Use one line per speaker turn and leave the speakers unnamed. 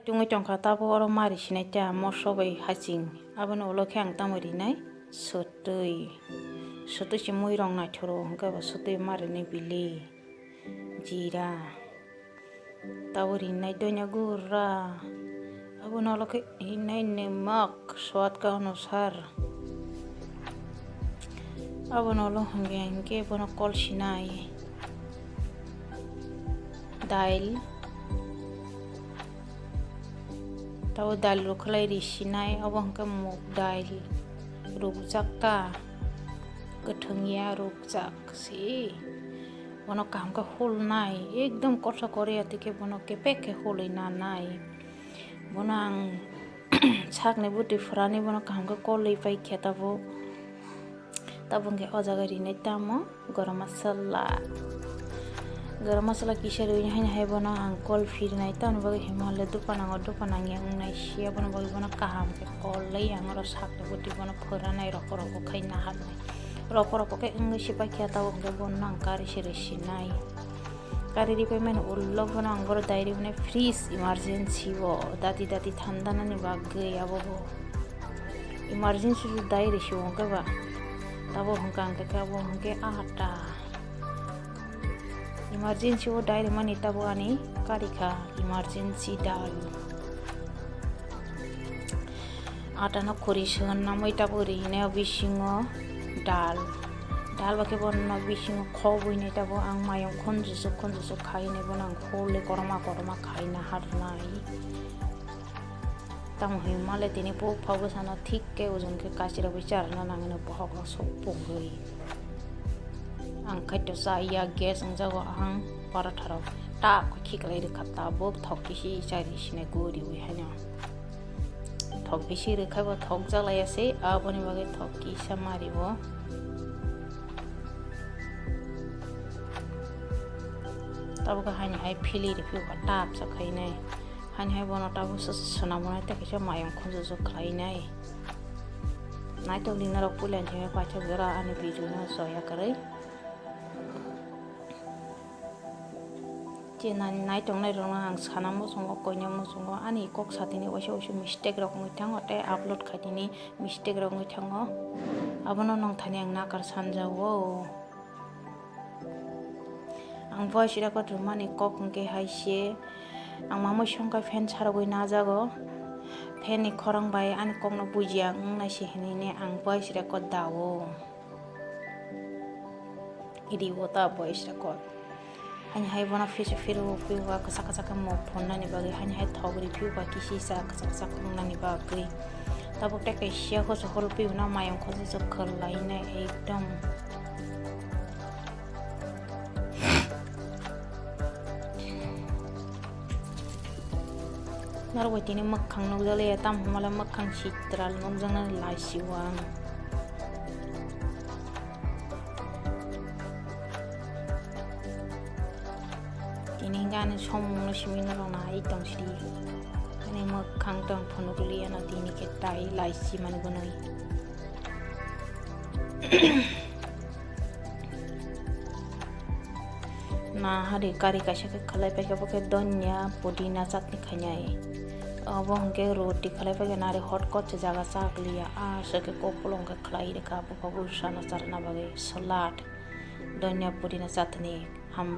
Tungi tongka tabo oro mari sinai ta mosobai haching abano ulo khang tamari nai sotui si mui rong nai thoro hangka ba sotui mari ni bili jira taburi nai donya gura abano ulo ke nai nemak swat ka anusar abano ulo hangke bono kol sinai dail tau dal rukhlai risinai abo hangke muk dail rukjak ta gothongya rukjak si bono kaham ke hulnai ekdom korsa korea tike bono kepek ke hulai nanai bono ang sakni buti furani bono kaham ke kolai pai khetabo tabo hangke o jaga rinai tamo garam masala kisar ini hanya bono ang kol firnai tan bagi himalaya dupanang yang nai sia bono bagi bono kaham ke kolai yang ro sakni buti bono furanai roko kai nahan roko ke enggak sipai khetabo hangke bono ang kari sinai kari di pemen ullo bono ang boro dairi bono freeze emergency bo dati thanda nani bagai abo bo emergency ru dairi si hangke ba tabo hangke ata emergency wo dairi mani tabo ani karika emergency dal ata na khori sön namai tabo rine bisingo dal bake bonno bisingo khobui ne tabo ang mayong khonjusu khaine bonang khole korma khaina harnai tamo himale tini po phabu sana thik ke ozon ke kasira bichar na nangene pohok soppo hoi ang khaito sa ya gas ang jago ang para tharo ta ko khiklai re khata bo thok kisi chari sine gori wi hanya thok bisi re khabo thok jalai ase aboni bage thok ki samari bo tabo ka hanya hai phili re phu tap sa khainai hanya bono tabo sona mona ta kisa mayong khonjo khainai nai to lina ro pulan je pa cha gara ani bidu na soya kare Cinan nai tong nai rong ang sana mo songo konya mo songo ani kok satini wase mistake rok mo thango te upload khatini mistake rok mo thango abono nong thani ang nakar sanjawo ang voice ra ko mani kok ngke haise ang mamo songka fan charagoi najago fan ni khorang bai ani kok no bujia na sihini ne ang voice record dawo idi wota voice record hanya hai bona firu wa kasa mo phone nani bagi hanya hai thogri piu ba kisi sa kasa nani bagi tabuk tek sia ko so hol piu na mayong ko so khalai na ekdom narwai tini makhang no dale tam mala makhang sitral nom jang la siwang ini gan somno simino rona itong sri ani makhang tong phonugli ana tini ke tai laisi man gonoi na hari kari kasha ke khalai pe ke donya pudina chutney khanyai abo hangke roti khalai pe na re hot kot jaga sak liya a se ke kopolong ke khlai re ka bu sana charna bage salad donya pudina chutney ham